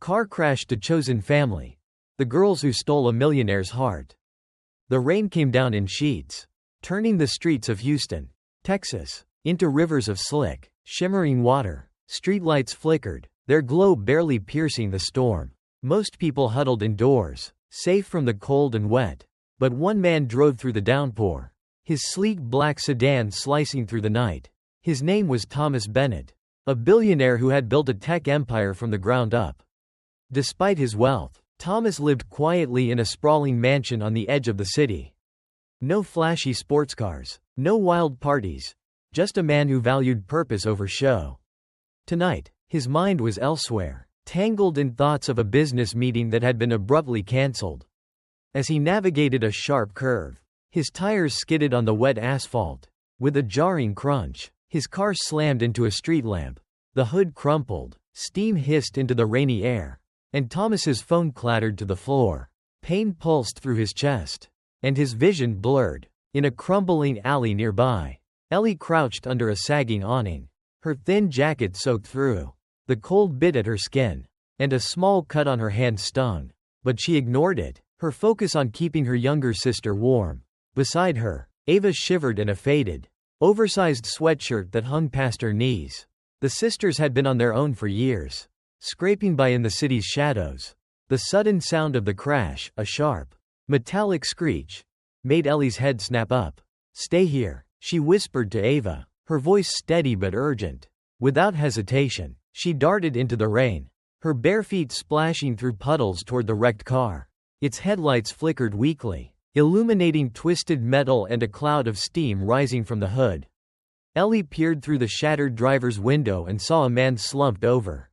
Car crashed to chosen family. The girls who stole a millionaire's heart. The rain came down in sheets, turning the streets of Houston, Texas, into rivers of slick, shimmering water. Streetlights flickered, their glow barely piercing the storm. Most people huddled indoors, safe from the cold and wet. But one man drove through the downpour, his sleek black sedan slicing through the night. His name was Thomas Bennett, a billionaire who had built a tech empire from the ground up. Despite his wealth, Thomas lived quietly in a sprawling mansion on the edge of the city. No flashy sports cars, no wild parties, just a man who valued purpose over show. Tonight, his mind was elsewhere, tangled in thoughts of a business meeting that had been abruptly cancelled. As he navigated a sharp curve, his tires skidded on the wet asphalt. With a jarring crunch, his car slammed into a street lamp. The hood crumpled, steam hissed into the rainy air, and Thomas's phone clattered to the floor. Pain pulsed through his chest, and his vision blurred. In a crumbling alley nearby, Ellie crouched under a sagging awning, her thin jacket soaked through. The cold bit at her skin, and a small cut on her hand stung. But she ignored it, her focus on keeping her younger sister warm. Beside her, Ava shivered in a faded, oversized sweatshirt that hung past her knees. The sisters had been on their own for years, scraping by in the city's shadows. The sudden sound of the crash, a sharp, metallic screech, made Ellie's head snap up. "Stay here," she whispered to Ava, her voice steady but urgent. Without hesitation, she darted into the rain, her bare feet splashing through puddles toward the wrecked car. Its headlights flickered weakly, illuminating twisted metal and a cloud of steam rising from the hood. Ellie peered through the shattered driver's window and saw a man slumped over,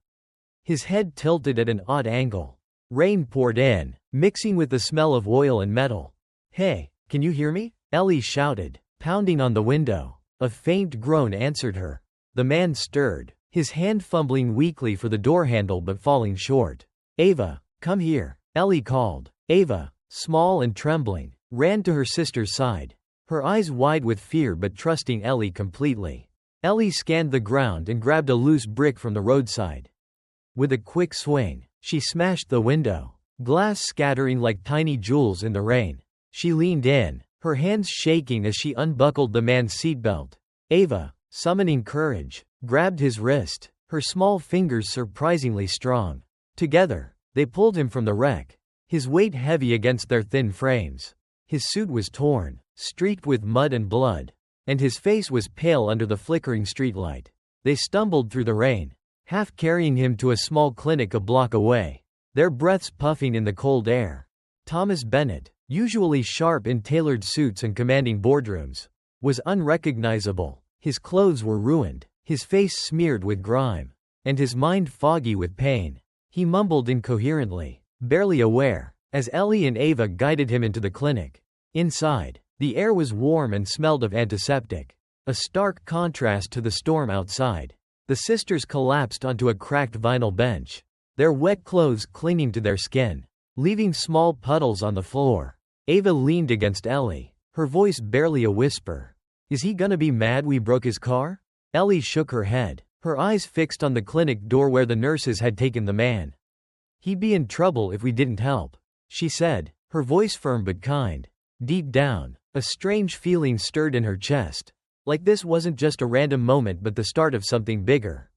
his head tilted at an odd angle. Rain poured in, mixing with the smell of oil and metal. "Hey, can you hear me?" Ellie shouted, pounding on the window. A faint groan answered her. The man stirred, his hand fumbling weakly for the door handle but falling short. "Ava, come here," Ellie called. Ava, small and trembling, ran to her sister's side, her eyes wide with fear but trusting Ellie completely. Ellie scanned the ground and grabbed a loose brick from the roadside. With a quick swing, she smashed the window, glass scattering like tiny jewels in the rain. She leaned in, her hands shaking as she unbuckled the man's seatbelt. Ava, summoning courage, grabbed his wrist, her small fingers surprisingly strong. Together, they pulled him from the wreck, his weight heavy against their thin frames. His suit was torn, streaked with mud and blood, and his face was pale under the flickering streetlight. They stumbled through the rain, half carrying him to a small clinic a block away, their breaths puffing in the cold air. Thomas Bennett, usually sharp in tailored suits and commanding boardrooms, was unrecognizable. His clothes were ruined, his face smeared with grime, and his mind foggy with pain. He mumbled incoherently, barely aware, as Ellie and Ava guided him into the clinic. Inside, the air was warm and smelled of antiseptic, a stark contrast to the storm outside. The sisters collapsed onto a cracked vinyl bench, their wet clothes clinging to their skin, leaving small puddles on the floor. Ava leaned against Ellie, her voice barely a whisper. "Is he gonna be mad we broke his car?" Ellie shook her head, her eyes fixed on the clinic door where the nurses had taken the man. "He'd be in trouble if we didn't help," she said, her voice firm but kind. Deep down, a strange feeling stirred in her chest, like this wasn't just a random moment but the start of something bigger.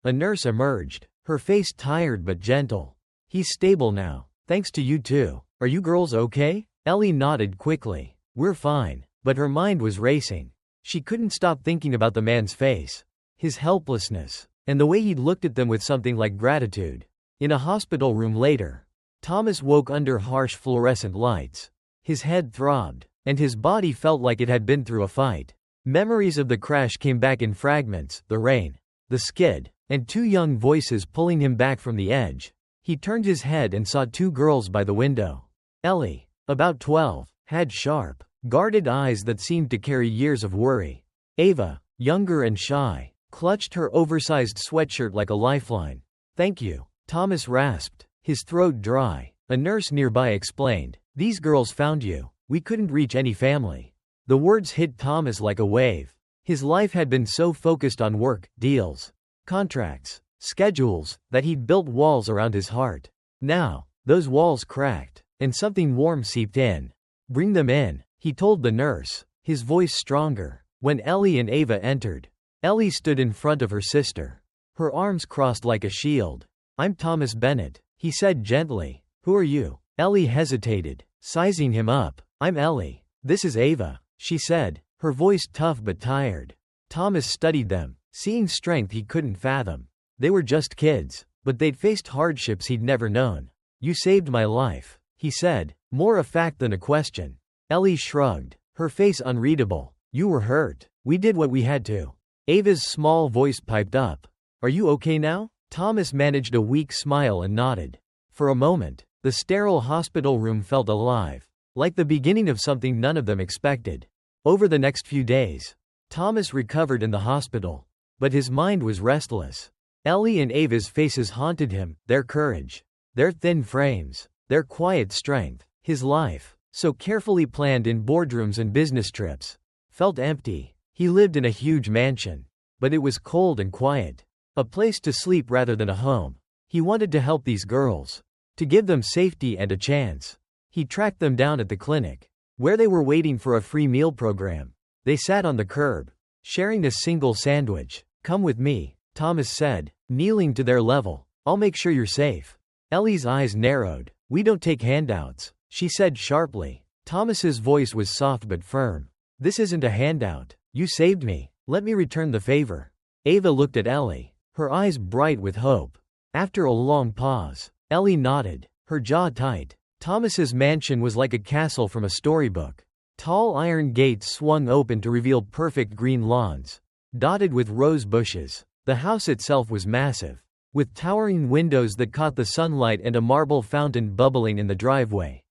A nurse emerged, her face tired but gentle. "He's stable now, thanks to you two. Are you girls okay?" Ellie nodded quickly. "We're fine," but her mind was racing. She couldn't stop thinking about the man's face, his helplessness, and the way he'd looked at them with something like gratitude. In a hospital room later, Thomas woke under harsh fluorescent lights. His head throbbed, and his body felt like it had been through a fight. Memories of the crash came back in fragments, the rain, the skid, and two young voices pulling him back from the edge. He turned his head and saw two girls by the window. Ellie, about 12, had sharp, guarded eyes that seemed to carry years of worry. Ava, younger and shy, clutched her oversized sweatshirt like a lifeline. "Thank you," Thomas rasped, his throat dry. A nurse nearby explained, "These girls found you. We couldn't reach any family." The words hit Thomas like a wave. His life had been so focused on work, deals, contracts, schedules, that he'd built walls around his heart. Now, those walls cracked, and something warm seeped in. "Bring them in," he told the nurse, his voice stronger. When Ellie and Ava entered, Ellie stood in front of her sister, her arms crossed like a shield. "I'm Thomas Bennett," he said gently. "Who are you?" Ellie hesitated, sizing him up. "I'm Ellie. This is Ava," she said, her voice tough but tired. Thomas studied them, seeing strength he couldn't fathom. They were just kids, but they'd faced hardships he'd never known. "You saved my life," he said, more a fact than a question. Ellie shrugged, her face unreadable. "You were hurt. We did what we had to." Ava's small voice piped up. "Are you okay now?" Thomas managed a weak smile and nodded. For a moment, the sterile hospital room felt alive, like the beginning of something none of them expected. Over the next few days, Thomas recovered in the hospital, but his mind was restless. Ellie and Ava's faces haunted him, their courage, their thin frames, their quiet strength. His life, so carefully planned in boardrooms and business trips, felt empty. He lived in a huge mansion, but it was cold and quiet, a place to sleep rather than a home. He wanted to help these girls, to give them safety and a chance. He tracked them down at the clinic, where they were waiting for a free meal program. They sat on the curb, sharing a single sandwich. "Come with me," Thomas said, kneeling to their level. "I'll make sure you're safe." Ellie's eyes narrowed. "We don't take handouts," she said sharply. Thomas's voice was soft but firm. "This isn't a handout. You saved me. Let me return the favor." Ava looked at Ellie, her eyes bright with hope. After a long pause, Ellie nodded, her jaw tight. Thomas's mansion was like a castle from a storybook. Tall iron gates swung open to reveal perfect green lawns, dotted with rose bushes. The house itself was massive, with towering windows that caught the sunlight and a marble fountain bubbling in the driveway.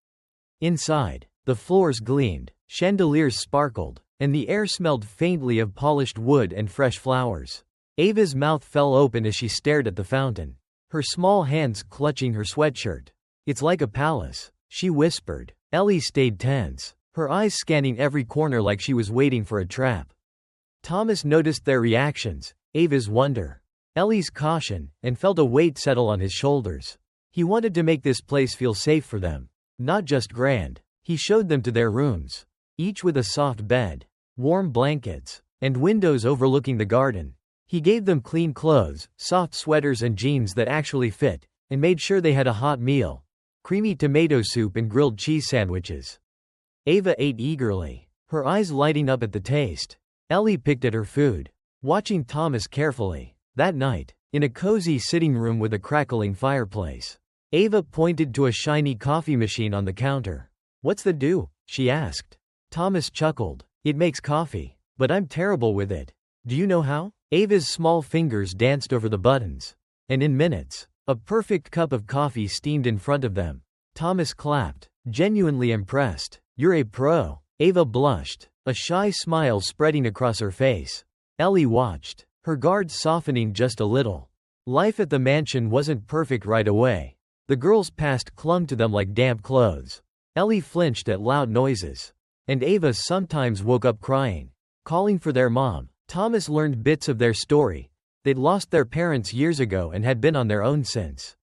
Inside, the floors gleamed, chandeliers sparkled, and the air smelled faintly of polished wood and fresh flowers. Ava's mouth fell open as she stared at the fountain, her small hands clutching her sweatshirt. "It's like a palace," she whispered. Ellie stayed tense, her eyes scanning every corner like she was waiting for a trap. Thomas noticed their reactions, Ava's wonder, Ellie's caution, and felt a weight settle on his shoulders. He wanted to make this place feel safe for them, not just grand. He showed them to their rooms, each with a soft bed, warm blankets, and windows overlooking the garden. He gave them clean clothes, soft sweaters and jeans that actually fit, and made sure they had a hot meal, creamy tomato soup and grilled cheese sandwiches. Ava ate eagerly, her eyes lighting up at the taste. Ellie picked at her food, watching Thomas carefully. That night, in a cozy sitting room with a crackling fireplace, Ava pointed to a shiny coffee machine on the counter. "What's that do?" she asked. Thomas chuckled. "It makes coffee, but I'm terrible with it. Do you know how?" Ava's small fingers danced over the buttons, and in minutes, a perfect cup of coffee steamed in front of them. Thomas clapped, genuinely impressed. "You're a pro." Ava blushed, a shy smile spreading across her face. Ellie watched, her guard softening just a little. Life at the mansion wasn't perfect right away. The girls' past clung to them like damp clothes. Ellie flinched at loud noises, and Ava sometimes woke up crying, calling for their mom. Thomas learned bits of their story. They'd lost their parents years ago and had been on their own since,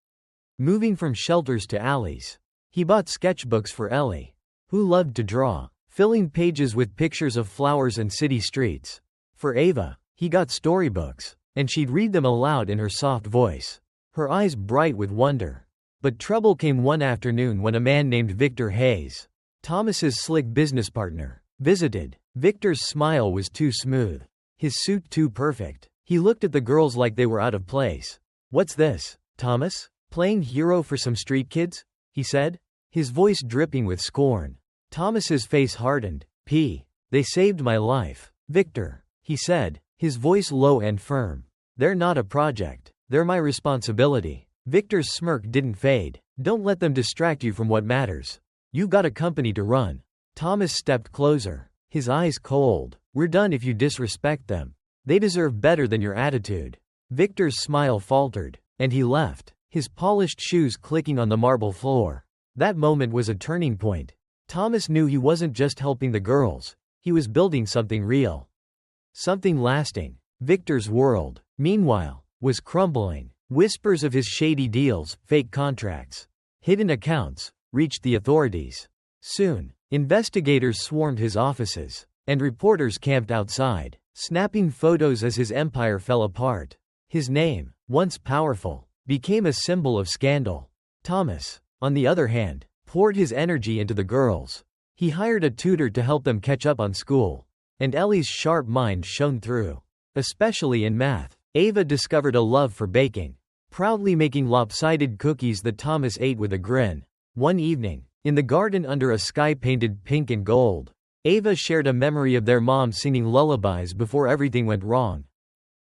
moving from shelters to alleys. He bought sketchbooks for Ellie, who loved to draw, filling pages with pictures of flowers and city streets. For Ava, he got storybooks, and she'd read them aloud in her soft voice, her eyes bright with wonder. But trouble came one afternoon when a man named Victor Hayes, Thomas's slick business partner, visited. Victor's smile was too smooth, his suit too perfect. He looked at the girls like they were out of place. "What's this, Thomas? Playing hero for some street kids?" he said, his voice dripping with scorn. Thomas's face hardened. They saved my life, Victor," he said, his voice low and firm. "They're not a project. They're my responsibility." Victor's smirk didn't fade. "Don't let them distract you from what matters. You got a company to run." Thomas stepped closer, his eyes cold. "We're done if you disrespect them. They deserve better than your attitude." Victor's smile faltered, and he left, his polished shoes clicking on the marble floor. That moment was a turning point. Thomas knew he wasn't just helping the girls, he was building something real. Something lasting. Victor's world, meanwhile, was crumbling. Whispers of his shady deals, fake contracts, hidden accounts, reached the authorities. Soon, investigators swarmed his offices, and reporters camped outside, snapping photos as his empire fell apart. His name, once powerful, became a symbol of scandal. Thomas, on the other hand, poured his energy into the girls. He hired a tutor to help them catch up on school, and Ellie's sharp mind shone through, especially in math. Ava discovered a love for baking, proudly making lopsided cookies that Thomas ate with a grin. One evening, in the garden under a sky painted pink and gold, Ava shared a memory of their mom singing lullabies before everything went wrong.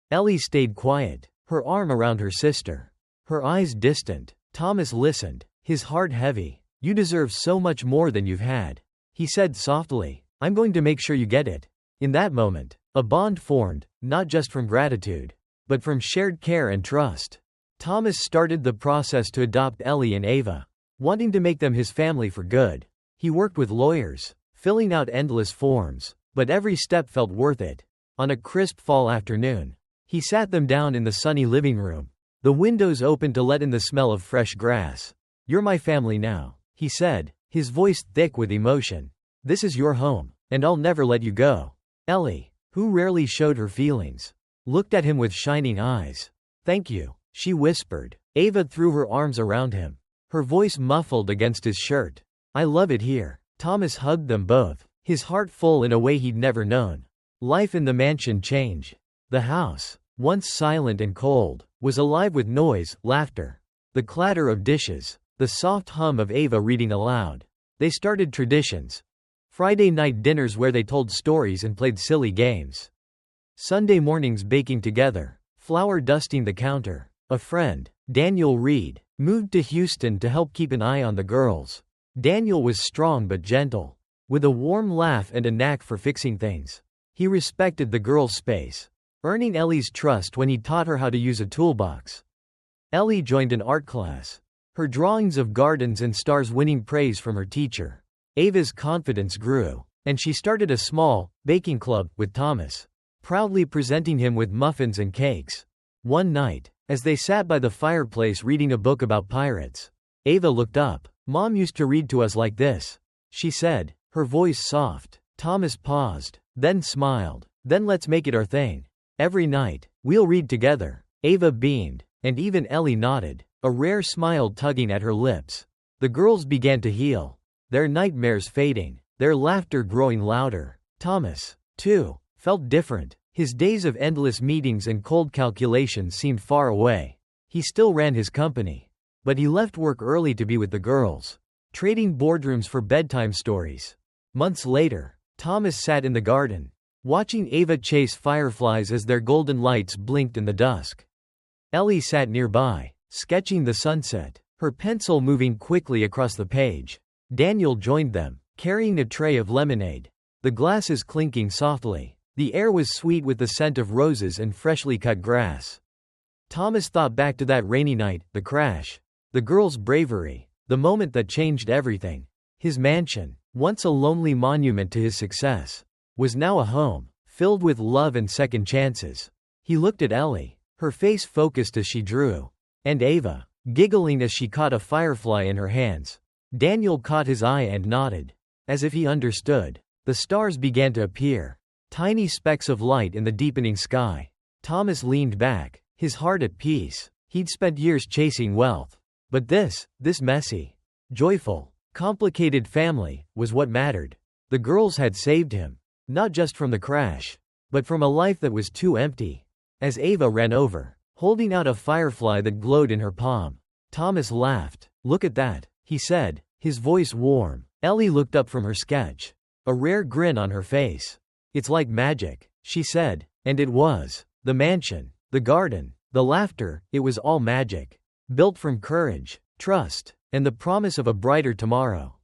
Ellie stayed quiet, her arm around her sister, her eyes distant. Thomas listened, his heart heavy. "You deserve so much more than you've had," he said softly. "I'm going to make sure you get it." In that moment, a bond formed, not just from gratitude, but from shared care and trust. Thomas started the process to adopt Ellie and Ava, wanting to make them his family for good. He worked with lawyers, filling out endless forms, but every step felt worth it. On a crisp fall afternoon, he sat them down in the sunny living room, the windows open to let in the smell of fresh grass. "You're my family now," he said, his voice thick with emotion. "This is your home, and I'll never let you go." Ellie, who rarely showed her feelings, looked at him with shining eyes. "Thank you," she whispered. Ava threw her arms around him, her voice muffled against his shirt. "I love it here." Thomas hugged them both, his heart full in a way he'd never known. Life in the mansion changed. The house, once silent and cold, was alive with noise, laughter, the clatter of dishes, the soft hum of Ava reading aloud. They started traditions. Friday night dinners where they told stories and played silly games. Sunday mornings baking together, flour dusting the counter. A friend, Daniel Reed, moved to Houston to help keep an eye on the girls. Daniel was strong but gentle, with a warm laugh and a knack for fixing things. He respected the girls' space, earning Ellie's trust when he taught her how to use a toolbox. Ellie joined an art class, her drawings of gardens and stars winning praise from her teacher. Ava's confidence grew, and she started a small, baking club with Thomas, proudly presenting him with muffins and cakes. One night, as they sat by the fireplace reading a book about pirates, Ava looked up. "Mom used to read to us like this," she said, her voice soft. Thomas paused, then smiled. "Then let's make it our thing. Every night, we'll read together." Ava beamed, and even Ellie nodded, a rare smile tugging at her lips. The girls began to heal, their nightmares fading, their laughter growing louder. Thomas, too, felt different. His days of endless meetings and cold calculations seemed far away. He still ran his company, but he left work early to be with the girls, trading boardrooms for bedtime stories. Months later, Thomas sat in the garden, watching Ava chase fireflies as their golden lights blinked in the dusk. Ellie sat nearby, sketching the sunset, her pencil moving quickly across the page. Daniel joined them, carrying a tray of lemonade, the glasses clinking softly. The air was sweet with the scent of roses and freshly cut grass. Thomas thought back to that rainy night, the crash, the girls' bravery, the moment that changed everything. His mansion, once a lonely monument to his success, was now a home, filled with love and second chances. He looked at Ellie, her face focused as she drew, and Ava, giggling as she caught a firefly in her hands. Daniel caught his eye and nodded, as if he understood. The stars began to appear, tiny specks of light in the deepening sky. Thomas leaned back, his heart at peace. He'd spent years chasing wealth, but this messy, joyful, complicated family was what mattered. The girls had saved him, not just from the crash, but from a life that was too empty. As Ava ran over, holding out a firefly that glowed in her palm, Thomas laughed. "Look at that," he said, his voice warm. Ellie looked up from her sketch, a rare grin on her face. "It's like magic," she said, and it was. The mansion, the garden, the laughter, it was all magic, built from courage, trust, and the promise of a brighter tomorrow.